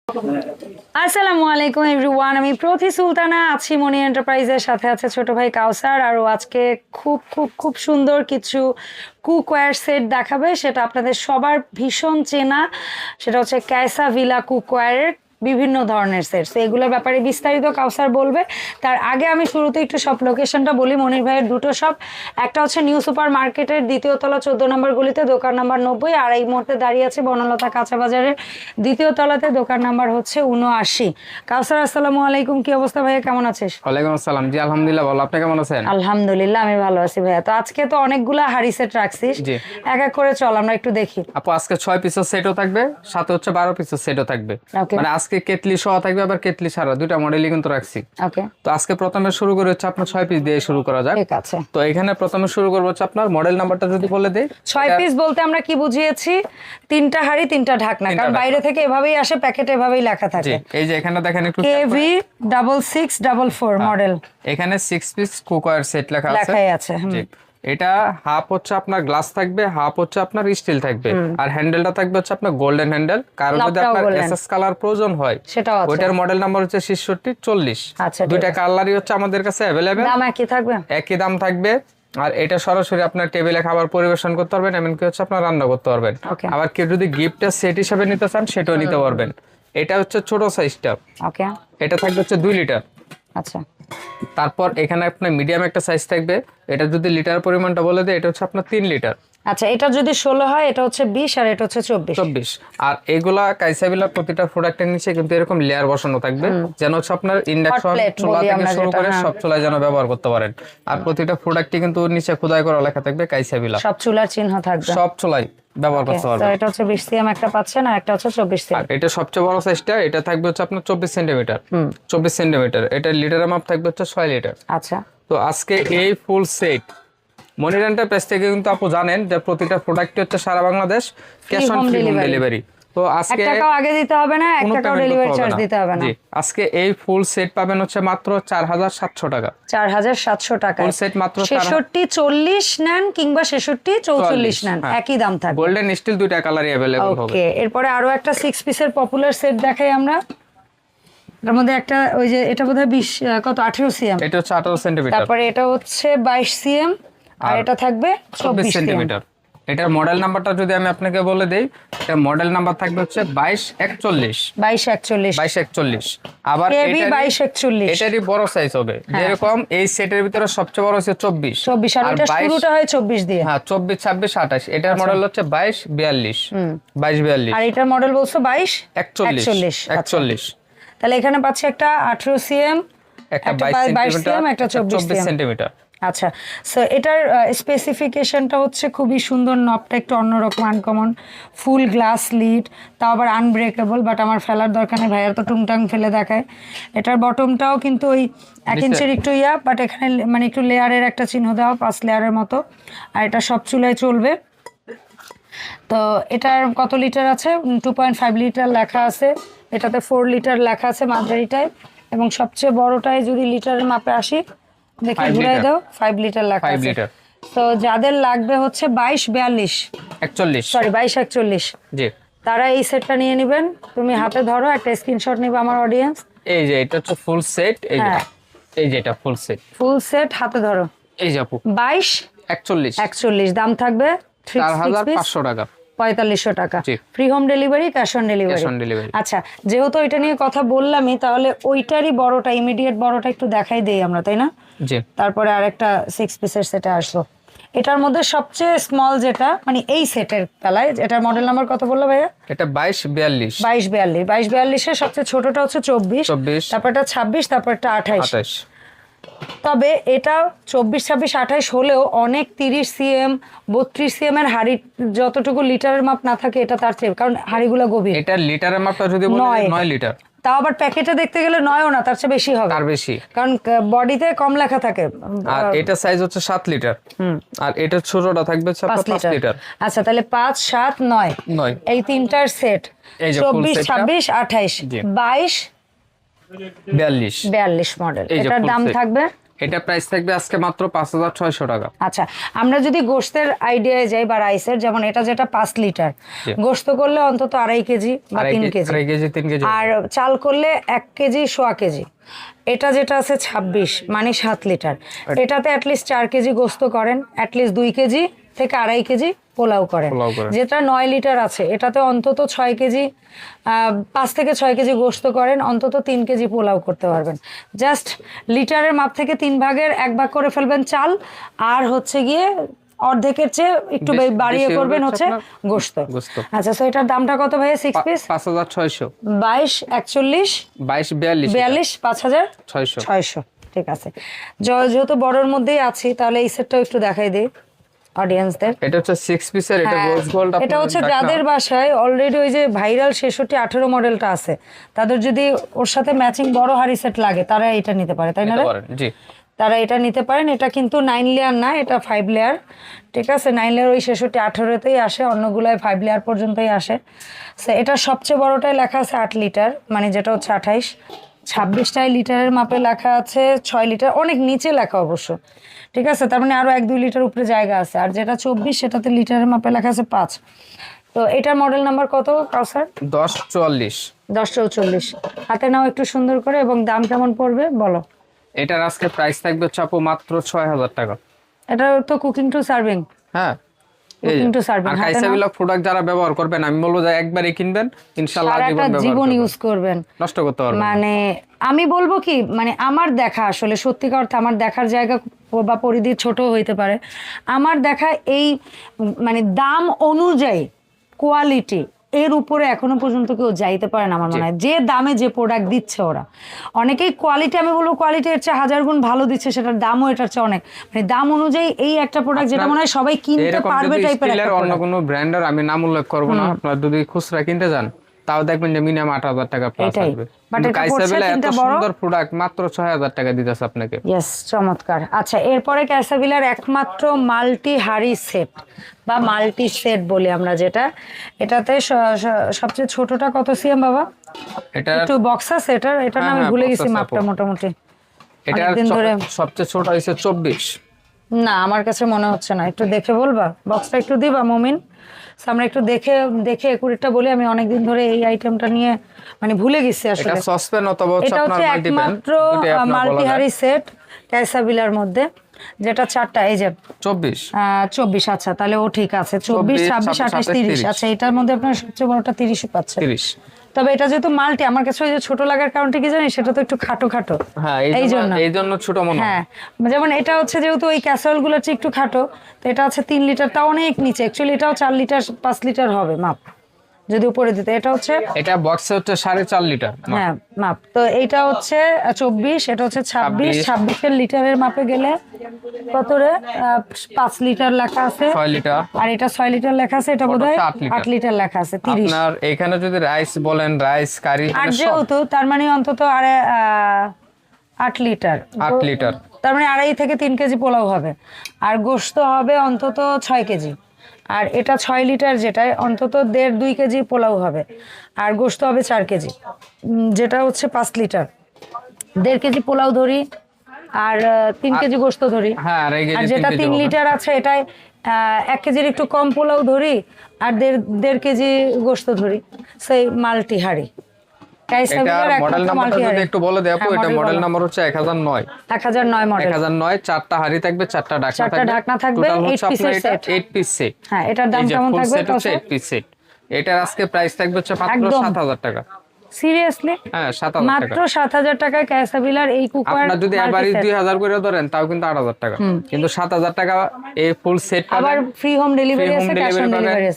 আসসালামু আলাইকুম এভরিওয়ান, আমি প্রতি সুলতানা আছি মনি এন্টারপ্রাইজের সাথে আছে ছোট ভাই কাউসার। আর আজকে খুব খুব খুব সুন্দর কিছু কুকওয়্যার সেট দেখাবে, সেটা আপনাদের সবার ভীষণ চেনা। সেটা হচ্ছে ক্যাসা ভিলা কুকওয়্যারের বিভিন্ন ধরনের সেট। এগুলোর ব্যাপারে বিস্তারিত কাউসার বলবে। তার আগে আমি শুরুতে একটু সব লোকেশনটা বলি। মনির ভাইয়ের দুটো শপ, একটা হচ্ছে নিউ সুপার মার্কেটের দ্বিতীয় তলা 14 নম্বর গলিতে, দোকান নাম্বার 90। আর এই মুহূর্তে দাঁড়িয়ে আছে বনলতা কাঁচা বাজারের দ্বিতীয় তলাতে, দোকান নাম্বার হচ্ছে 79। কাউসার আসসালামু আলাইকুম, কি অবস্থা ভাইয়া, কেমন আছিস? ওয়ালাইকুম আসসালাম। জি আলহামদুলিল্লাহ, ভালো। আপনি কেমন আছেন? আলহামদুলিল্লাহ আমি ভালো আছি ভাইয়া। তো আজকে তো অনেকগুলা হাড়ি সেট রাখছিস, জি। এক এক করে চল আমরা একটু দেখি। আপু আজকে 6 পিসের সেটও থাকবে, সাথে হচ্ছে 12 পিসের সেটও থাকবে। Okay. মানে আজকে কেটলি সহ থাকবে, আবার কেটলি ছাড়া দুইটা মডেলই কিন্তু রাখছি। ওকে, তো আজকে প্রথমে শুরু করে হচ্ছে আপনার 6 পিস দিয়ে শুরু করা যাক। ঠিক আছে। তো এখানে প্রথমে শুরু করবো হচ্ছে আপনার মডেল নাম্বারটা যদি বলে দেই। 6 পিস বলতে আমরা কি বুঝিয়েছি? 3টা হাড়ি 3টা ঢাকনা, কারণ বাইরে থেকে এভাবেই আসে, প্যাকেটে এভাবেই লেখা জি, থাকে এই যে এখানে দেখেন একটু কেভি 6644 মডেল এখানে 6 পিস কুকওয়্যার সেট লেখা আছে। লেখাই আছে। জি, এটা হাফ হচ্ছে আপনার গ্লাস থাকবে, হাফ হচ্ছে আপনার স্টিল থাকবে, আর হ্যান্ডেলটা থাকবে হচ্ছে আপনার গোল্ডেন হ্যান্ডেল। কারণ যদি নবটাও আপনার golden। এসএস কালার প্রয়োজন হয়, সেটাও আছে। ওইটার মডেল নাম্বার হচ্ছে 6640। আচ্ছা, ঠিক দুইটা আছে। কালারই হচ্ছে আমাদের কাছে अवेलेबल, দাম একই থাকবে? একই দাম থাকবে। আর এটা সরাসরি আপনার টেবিলে খাবার পরিবেশন করতে পারবেন, এমনকি হচ্ছে আপনার রান্না করতে পারবেন। Okay. আবার কেউ যদি গিফটের সেট হিসেবে নিতে চান সেটাও নিতে পারবেন। এটা হচ্ছে ছোট সাইজটা, ওকে, এটা থাকবে হচ্ছে 2 লিটার। আচ্ছা। তারপর এখানে আপনার মিডিয়াম একটা সাইজ থাকবে, এটা যদি লিটার পরিমাণটা বলে দেয়, এটা হচ্ছে আপনার 3 লিটার। আচ্ছা, এটা যদি 16 হয়, এটা হচ্ছে 20, আর এটা হচ্ছে 24। আর এগুলা কাইসাবিলা প্রতিটা প্রোডাক্টের নিচে কিন্তু এরকম লেয়ার বসানো থাকবে, যেন হচ্ছে আপনার ইন্ডাকশন Hot plate চুলা বলি থেকে আমরা শুরু যেটা, করে হ্যাঁ। সব চুলায় যেন ব্যবহার করতে পারেন। আর প্রতিটা প্রোডাক্টই কিন্তু নিচে খোদাই করা লেখা থাকবে কাইসাবিলা, সব চুলার চিহ্ন থাকবে। সব চুলায় ব্যবহার করতে তো পারবেন। এটা হচ্ছে 20 সিএম একটা পাচ্ছেন, আর একটা হচ্ছে 24 আর সিএম। এটা সবচেয়ে বড় সাইজটা, এটা থাকবে হচ্ছে আপনার 24 সেন্টিমিটার। 24 সেন্টিমিটার, এটা লিটারের মাপ থাকবে হচ্ছে 6 লিটার। আচ্ছা, তো আজকে এই ফুল সেট মনির এন্টারপ্রাইজ থেকে কিন্তু আপু জানেন যে প্রতিটা প্রোডাক্টই হচ্ছে সারা Bangladesh cash on home free home delivery। Delivery. তো 1 আজকে টাকাও আগে দিতে হবে না, 1 কোনো টাকাও payment ডেলিভারি করতে চার্জ হবে না। দিতে হবে না। জি, আজকে এই ফুল সেট পাবেন হচ্ছে মাত্র 4700 টাকা। 4700 টাকা। ফুল সেট মাত্র 66 40 নেন কিংবা 66 44 নেন, হ্যাঁ। একই দাম থাকবে। গোল্ডেন স্টিল দুইটা কালারই अवेलेबल হবে। ওকে, এরপরে আরো একটা 6 পিসের পপুলার সেট দেখাই আমরা। এর মধ্যে একটা ওই যে এটা বোধহয় 20 কত 18 সিএম, এটা হচ্ছে 18 সেন্টিমিটার, তারপরে এটা হচ্ছে 22 সিএম, আর এটা থাকবে 24 24 সিএম। সেন্টিমিটার। এটার মডেল নাম্বারটা যদি আমি আপনাকে বলে দেই, এটা মডেল নাম্বার থাকবে হচ্ছে 2241। 2241 আবার কেভি 2241। এটারই বড় সাইজ হবে, যেরকম এই সেটের ভিতরে সবচেয়ে বড় হচ্ছে 24। 24, আর এটা শুরুটা হয় 24 দিয়ে। হ্যাঁ, 24 26 28। এটার মডেল হচ্ছে 2242। 2242 আর এটার মডেল বলছো 22 41 আচ্ছা। 41। তাহলে এখানে পাচ্ছি একটা 18 সিএম, একটা একটা 22 22 সেন্টিমিটার, সিএম, একটা 24 সিএম। সেন্টিমিটার। আচ্ছা, সো এটার স্পেসিফিকেশনটা হচ্ছে খুবই সুন্দর, নবটা একটু অন্যরকম, আনকমন, ফুল গ্লাস লিড, তাও আবার আনব্রেকেবল। বাট আমার ফেলার দরকার নেই, ভাইয়ার তো টুংটাং ফেলে দেখায়। এটার বটমটাও কিন্তু ওই 1 ইঞ্চের একটু বাট এখানে মানে একটু লেয়ারের একটা চিহ্ন দেওয়া, 5 লেয়ারের মতো। আর এটা সব চুলায় চলবে। তো এটার কত লিটার আছে? 2.5 লিটার লেখা আছে। এটাতে 4 লিটার লেখা আছে মাঝারিটায়, এবং সবচেয়ে বড়টায় যদি লিটারের মাপে আসি, দেখি 5 ঘুরাই লিটার। দাও, 5 লিটার লেখা 5 আছে। লিটার। তো যাদের লাগবে হচ্ছে 2242 41। সরি 2241, জি, তারা এই সেটটা নিয়ে নেবেন। তুমি হাতে ধরো, একটা স্ক্রিনশট নিবে আমার অডিয়েন্স। এই যে এটা হচ্ছে ফুল সেট, এই যে হ্যাঁ। এই যে এটা ফুল সেট, ফুল সেট হাতে ধরো। এই যে আপু 2241 দাম থাকবে 4500 টাকা। 4500 টাকা। জি। Free home delivery, cash on delivery. Cash on delivery। আচ্ছা, যেহেতু এটা নিয়ে কথা বললামই, তাহলে ওইটারই বড়টা, ইমিডিয়েট বড়টা একটু দেখাই দেই আমরা, তাই না? জি, তারপরে আরেকটা 6 পিসের সেটে আসলো। এটার মধ্যে সবচেয়ে স্মল যেটা, মানে এই সেটের বেলায়, এটার মডেল নাম্বার কত বললো ভাইয়া? এটা 2242। 2242 এর সবচেয়ে ছোটটা হচ্ছে 24, তারপরটা 26, তারপরটা 28। 28। তবে এটা 24 26 28 হলেও অনেক 30 সিএম 32 সিএম এর হাড়ি যতটুকু লিটারের মাপ না থাকে, এটা তার চেয়ে, কারণ হাড়িগুলো গভীর। এটা লিটারের মাপটা যদি বলি 9 লিটার। তাও আবার প্যাকেটে দেখতে গেলে 9ও না, তার চেয়ে বেশি হবে, তার বেশি, কারণ বডিতে কম লেখা থাকে। আর এটা সাইজ হচ্ছে 7 লিটার। আর এটা ছোটটা থাকবে হচ্ছে 5 লিটার। আচ্ছা, তাহলে 5 7 9 9 এই তিনটার সেট, এই যে full 24 setটা। 26 28 জি। 22 42 42 মডেল। এই যে এটার full দাম set। থাকবে এটা প্রাইস থাকবে আজকে মাত্র 5600 টাকা। আচ্ছা, আমরা যদি গোশতের আইডিয়ায় যাই বা রাইসের, যেমন এটা যেটা 5 লিটার গোশত করলে অন্তত 2.5 কেজি বা 3 কেজি, 2.5 কেজি 3 কেজি, আর চাল করলে 1 কেজি সোয়া কেজি। এটা যেটা আছে 26 মানে 7 লিটার, এটাতে অ্যাটলিস্ট 4 কেজি গোশত করেন, অ্যাটলিস্ট 2 কেজি থেকে 2.5 কেজি পোলাও করেন। যেটা 9 লিটার আছে এটাতে অন্তত 6 কেজি 5 থেকে 6 কেজি গোশত করেন, অন্তত 3 কেজি পোলাও করতে পারবেন। জাস্ট লিটারের মাপ থেকে 3 ভাগের 1 ভাগ করে ফেলবেন চাল, আর হচ্ছে গিয়ে অর্ধেকের চেয়ে একটু বাড়িয়ে করবেন হচ্ছে গোশত। আচ্ছা, সো এটার দামটা কত ভাই? 6 পিস 5600। 22 41 22 42 42 5600। ঠিক আছে, যেহেতু বড়র মধ্যেই আছি তাহলে এই সেটটাও একটু দেখাই দিই অডিয়েন্সদের। এটা হচ্ছে 6 পিসের, এটা গোস গোল্ড। এটা হচ্ছে যাদের বাসায় অলরেডি ওই যে ভাইরাল 6618 মডেলটা আছে, তাদের যদি ওর সাথে ম্যাচিং বড় হাড়ি সেট লাগে তারা এটা নিতে পারে, তাই না? জি, তারা এটা নিতে পারেন। এটা কিন্তু 9 লেয়ার না, এটা 5 লেয়ার। ঠিক আছে, 9 লেয়ার ওই 6618তেই আসে, অন্যগুলোয় 5 লেয়ার পর্যন্তই আসে। সো এটা সবচেয়ে বড়টায় লেখা আছে 8 লিটার, মানে যেটা হচ্ছে 28। 26টায় লিটারের মাপে লেখা আছে 6 লিটার, অনেক নিচে লেখা অবশ্য। ঠিক আছে, তার মানে আরো 1-2 লিটার উপরে জায়গা আছে। আর যেটা 24 সেটাতে লিটারের মাপে লেখা আছে 5। তো এটার মডেল নাম্বার কত কাউসার? 1044। 1044 হাতে নাও একটু সুন্দর করে, এবং দাম কেমন পড়বে বলো? এটার আজকে প্রাইস থাকবে আপু মাত্র 6000 টাকা। এটা তো কুকিং টু সার্ভিং। হ্যাঁ, কুকিং টু সার্ভিং। আর কাইসাবিলাক প্রোডাক্ট যারা ব্যবহার করবেন, আমি বলবো যে একবারই কিনবেন, ইনশাআল্লাহ জীবন ইউজ করবেন, নষ্ট করতে পারবেন। মানে আমি বলবো কি, মানে আমার দেখা, আসলে সত্যিকার অর্থে আমার দেখার জায়গা বা পরিধি ছোট হইতে পারে, আমার দেখা এই মানে দাম অনুযায়ী কোয়ালিটি এর উপরে এখনো পর্যন্ত কেউ যাইতে পারে না আমার মনে হয়। যে দামে যে প্রোডাক্ট দিচ্ছে ওরা, অনেকেই কোয়ালিটি, আমি বলবো কোয়ালিটি এর চেয়ে 1000 গুণ ভালো দিচ্ছে, সেটার দামও এটার চেয়ে অনেক, মানে দাম অনুযায়ী এই একটা প্রোডাক্ট যেটা মনে হয় সবাই কিনতে পারবে টাইপের একটা অন্য কোনো ব্র্যান্ডের আমি নাম উল্লেখ করব না, আপনারা যদি খুচরা কিনতে যান তাও দেখবেন যে মিনিমাম 8000 টাকা প্লাস আসবে। বাট কাইসাবিলা এত সুন্দর প্রোডাক্ট মাত্র 6000 টাকা দিতেছে আপনাকে। ইয়েস, চমৎকার। আচ্ছা, এরপরে কাইসাবিলার একমাত্র মাল্টি হাড়ি সেট বা মাল্টি সেট বলি আমরা যেটা, এটাতে সবচেয়ে ছোটটা কত সিএম বাবা? এটা একটু বক্স আছে এটার, এটা না আমি ভুলে গেছি মাপটা মোটামুটি। এটা সবচেয়ে ছোট হইছে 24। না, আমার কাছে মনে হচ্ছে না, একটু দেখে বলবা, বক্সটা একটু দিবা মমিন? আমরা একটু দেখে একুরেটটা বলি, আমি অনেকদিন ধরে এই আইটেমটা নিয়ে মানে ভুলে গেছি আসলে। এটা সসপ্যান অথবা এটা হচ্ছে একমাত্র মাল্টি হাড়ি সেট কাইসাবিলার মধ্যে, যেটা 4টা, এই যে 24। আচ্ছা, তাহলে ও ঠিক আছে, 24 26 28 30। আচ্ছা, এটার মধ্যে আপনার সবচেয়ে বড়টা 30 পাচ্ছে। 30। তবে এটা যেহেতু মাল্টি, আমার কাছে ওই যে ছোট লাগার কারণটা কি জানি, সেটা তো একটু খাটো। হ্যাঁ, এই জন্য ছোট মনে হয়। হ্যাঁ, যেমন এটা হচ্ছে যেহেতু ওই ক্যাসারোল গুলোর চেয়ে একটু খাটো, তো এটা আছে 3 লিটারটা অনেক নিচে, অ্যাকচুয়ালি এটাও 4 লিটার 5 লিটার হবে মাপ যদি উপরে দিতে। এটা হচ্ছে, এটা বক্সে হচ্ছে 4.5 লিটার। হ্যাঁ মাপ। তো এইটা হচ্ছে 24, এটা হচ্ছে 26 এর লিটারের মাপে গেলে কত রে? 5 লিটার লেখা আছে, 6 লিটার। আর এটা 6 লিটার লেখা আছে, এটা বোধহয় 8 লিটার লেখা আছে। 30 আপনার এখানে যদি রাইস বলেন, রাইস কারি, আর যেহেতু তার মানে অন্তত 8 লিটার, তার মানে 2.5 থেকে 3 কেজি পোলাও হবে, আর গোশত হবে অন্তত 6 কেজি। আর এটা 6 লিটার, যেটা অন্তত 1.5-2 কেজি পোলাও হবে, আর গোশত হবে 4 কেজি, যেটা হচ্ছে 5 লিটার। 1.5 কেজি পোলাও ধরি, আর 3 কেজি গোশত ধরি। আর যেটা 3 লিটার আছে এটাই 1 কেজির একটু কম পোলাও ধরি, আর 1.5 কেজি গোশত ধরি। সেই মাল্টি হাড়ি মডেল নাম্বারটা যদি একটু বলে দেই আপু। এটা মডেল নাম্বার হচ্ছে 1009 মডেল। 1009, 4টা হাড়ি থাকবে, 4টা ঢাকনা থাকবে। 8 পিস সেট। হ্যাঁ, এটার দাম কেমন থাকবে? 8 পিস সেট। এটার আজকে প্রাইস থাকবে হচ্ছে মাত্র 7000 টাকা। সিরিয়াসলি? হ্যাঁ, 7000 টাকা, মাত্র 7000 টাকায় কাইসাবিলার এই কুকার। আপনারা যদি এবারে 2000 করে ধরেন তাও কিন্তু 8000 টাকা, কিন্তু 7000 টাকা এই ফুল সেট পাবেন। আবার ফ্রি হোম ডেলিভারি আছে,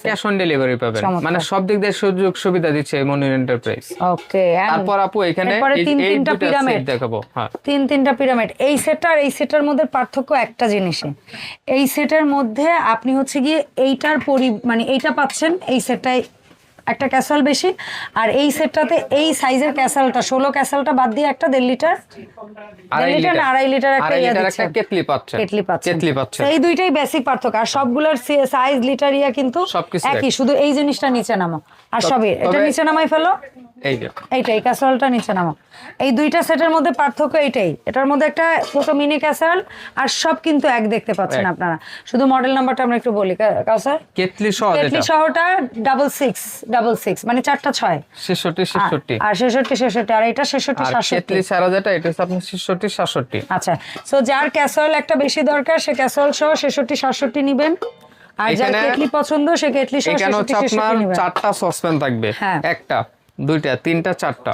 ক্যাশ অন ডেলিভারি পাবেন, মানে সব দিক দিয়ে সুযোগ সুবিধা দিচ্ছে মনির এন্টারপ্রাইজ। ওকে, তারপর আপু এখানে এই 3টা পিরামিড দেখাবো। হ্যাঁ, 3টা পিরামিড। এই সেটটা আর এই সেটটার মধ্যে পার্থক্য একটা জিনিসই, এই সেটের মধ্যে আপনি হচ্ছে গিয়ে এইটার মানে এইটা পাচ্ছেন, এই সেটটায় একটা ক্যাসাল বেশি, আর এই সেটটাতে এই সাইজের ক্যাসালটা 16 ক্যাসালটা বাদ দিয়ে একটা 1.5 লিটার, 2.5 লিটার একটা কেটলি পাচ্ছেন। এই দুইটাই বেসিক পার্থক্য, আর সবগুলোর সাইজ লিটার কিন্তু একই, শুধু এই জিনিসটা নিচে নামো, আর সবই এটা নিচে নামাই ফেলো। এই যে এইটাই ক্যাসারোলটা নিচে নামো। এই দুইটা সেটের মধ্যে পার্থক্য এইটাই, এটার মধ্যে একটা ছোট মিনি ক্যাসারোল আর সব কিন্তু এক দেখতে পাচ্ছেন আপনারা। শুধু মডেল নাম্বারটা আমরা একটু বলি কাউসার। কেটলি সহ, কেটলি সহটা 6666 মানে 4টা 6 66 আর 66 আর এটা 66 কেটলি ছাড়া যেটা এটা হচ্ছে আপনার 66 67। আচ্ছা, সো যার ক্যাসারোল একটা বেশি দরকার সে ক্যাসারোল সহ 66 67 নেবেন, আর যার কেটলি পছন্দ সে কেটলি সহ 66 67 নেবেন। 4টা সসপ্যান থাকবে, একটা দুইটা তিনটা চারটা,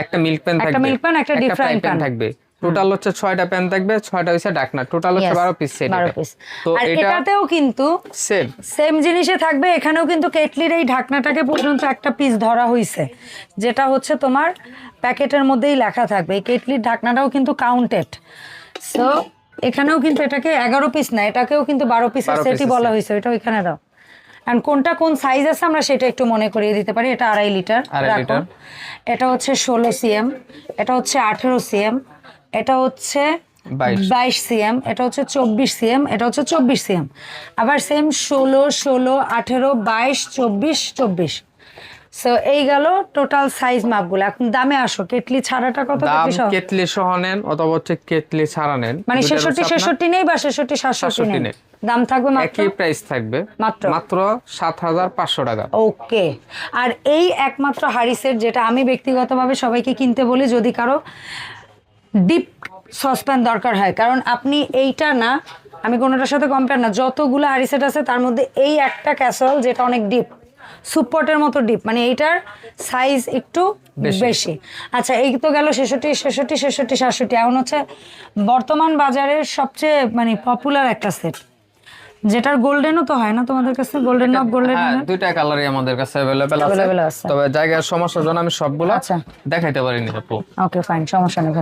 একটা মিল্ক প্যান থাকবে, একটা মিল্ক প্যান, একটা ডিপ ফ্রাইং প্যান থাকবে। টোটাল হচ্ছে 6টা প্যান থাকবে, 6টা হইছে ঢাকনা, টোটাল হচ্ছে 12 পিস সেট। 12 পিস। তো এটাতেও কিন্তু সেম জিনিসে থাকবে, এখানেও কিন্তু কেটলির এই ঢাকনাটাকে পর্যন্ত একটা পিস ধরা হইছে, যেটা হচ্ছে তোমার প্যাকেটের মধ্যেই লেখা থাকবে। এই কেটলির ঢাকনাটাও কিন্তু কাউন্টেড। সো এখানেও কিন্তু এটাকে 11 পিস না, এটাকেও কিন্তু 12 পিসের সেটই বলা হয়েছে। এটা ওইখানে দাও। এন্ড কোনটা কোন সাইজ আছে আমরা সেটা একটু মনে করিয়ে দিতে পারি। এটা 2.5 লিটার রাখো, এটা হচ্ছে 16 সিএম, এটা হচ্ছে 18 সিএম, এটা হচ্ছে 22 সিএম, এটা হচ্ছে 24 সিএম, এটা হচ্ছে 24 সিএম, আবার সেম 16 16 18 22 24 24। সো এই গেল টোটাল সাইজ মাপগুলো। এখন দামে আসো, কেটলি ছাড়াটা কত? কেটলি সহ নেন অথবা হচ্ছে কেটলি ছাড়া নেন, মানে 66 66 নেই বা 66 67 নেই, দাম থাকবে মাত্র একই প্রাইস থাকবে, মাত্র 7500 টাকা। ওকে। আর এই একমাত্র হাড়ি সেট যেটা আমি ব্যক্তিগতভাবে সবাইকে কিনতে বলি, যদি কারো ডিপ সসপ্যান দরকার হয়, কারণ আপনি এইটা না, আমি কোনোটার সাথে কম্পেয়ার না, যতগুলো হাড়ি সেট আছে তার মধ্যে এই একটা ক্যাসারোল যেটা অনেক ডিপ, সুপটের মতো ডিপ, মানে এইটার সাইজ একটু বেশি। আচ্ছা, এই তো গেল 66 66 66 67। এখন হচ্ছে বর্তমান বাজারের সবচেয়ে মানে পপুলার একটা সেট, যেটার গোল্ডেনও তো হয় না তোমাদের কাছে? গোল্ডেন নব গোল্ডেন, দুইটা কালারই আমাদের কাছে अवेलेबल আছে, তবে জায়গার সমস্যার জন্য আমি সবগুলো দেখাইতে পারিনি আপু। ওকে ফাইন, সমস্যা নেই।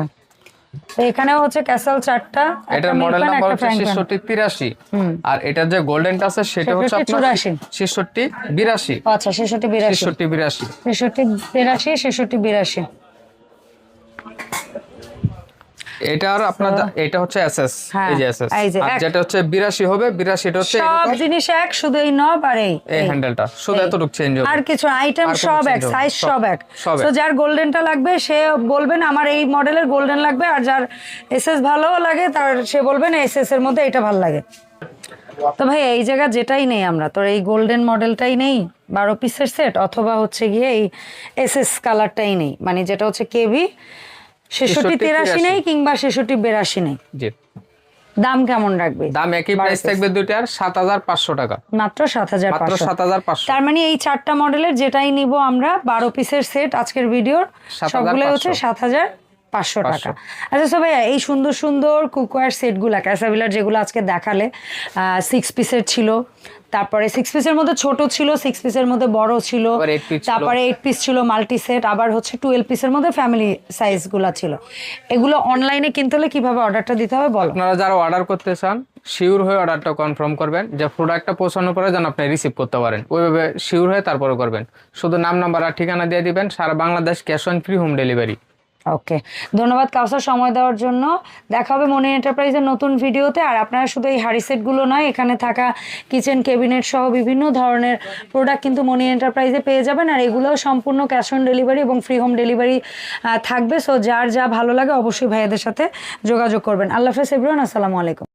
তো এখানেও হচ্ছে ক্যাসারোল 4টা, এটার মডেল নাম্বার হচ্ছে 66 83, আর এটার যে গোল্ডেনটা আছে সেটা হচ্ছে আপনার 66 82। আচ্ছা, 66 82 66 82 66 82। এটার আপনার এটা হচ্ছে এসএস, এই যে এসএস, আর যেটা হচ্ছে 82 হবে 82, এটা হচ্ছে সব জিনিস এক, শুধু এই নব আর এই হ্যান্ডেলটা শুধু এতটুকু চেঞ্জ হবে, আর কিছু আইটেম সব এক, সাইজ সব এক। তো যার গোল্ডেনটা লাগবে সে বলবেন আমার এই মডেলের গোল্ডেন লাগবে, আর যার এসএস ভালো লাগে তার সে বলবেন এসএস এর মধ্যে এটা ভালো লাগে। তো ভাই এই জায়গা যেটাই নেই আমরা, তোর এই গোল্ডেন মডেলটাই নেই 12 পিসের সেট, অথবা হচ্ছে গিয়ে এই এসএস কালারটাই নেই, মানে যেটা হচ্ছে কেভি 66 83 নেই কিংবা 66 82 নেই। জি, দাম কেমন রাখবে? দাম একই প্রাইস থাকবে দুইটার 7500 টাকা, মাত্র 7500। 7500। তার মানে এই 4টা মডেলের যেটাই নিব আমরা 12 পিসের সেট আজকের ভিডিওর সবগুলো হচ্ছে 7500 টাকা। আচ্ছা সো ভাইয়া, এই সুন্দর সুন্দর কুকওয়্যার সেটগুলা ক্যাসাবিলার যেগুলো আজকে দেখালে, 6 পিসের ছিল, তারপরে 6 পিসের মধ্যে ছোট ছিল, 6 পিসের মধ্যে বড় ছিল, তারপরে 8 পিস ছিল মাল্টি সেট, আবার হচ্ছে 12 পিসের মধ্যে ফ্যামিলি সাইজগুলো ছিল। এগুলো অনলাইনে কিনতে হলে কিভাবে অর্ডারটা দিতে হবে বল? আপনারা যারা অর্ডার করতে চান শিওর হয়ে অর্ডারটা কনফার্ম করবেন, যে প্রোডাক্টটা পৌঁছানোর পরে যেন আপনি রিসিভ করতে পারেন, ওইভাবে শিওর হয়ে তারপরে করবেন। শুধু নাম নাম্বার আর ঠিকানা দিয়ে দিবেন, সারা Bangladesh cash on free home delivery. Okay, ধন্যবাদ কাউসার সময় দেওয়ার জন্য। দেখা হবে মনি এন্টারপ্রাইজের নতুন ভিডিওতে। আর আপনারা শুধু এই হাড়ি সেটগুলো নয়, এখানে থাকা কিচেন ক্যাবিনেট সহ বিভিন্ন ধরনের প্রোডাক্ট কিন্তু মনি এন্টারপ্রাইজে পেয়ে যাবেন, আর এগুলোও সম্পূর্ণ ক্যাশ অন ডেলিভারি এবং ফ্রি হোম ডেলিভারি থাকবে। সো যার যা ভালো লাগে অবশ্যই ভাইয়াদের সাথে যোগাযোগ করবেন। আল্লাহ হাফেজ এভরিওয়ান, আসসালামু আলাইকুম।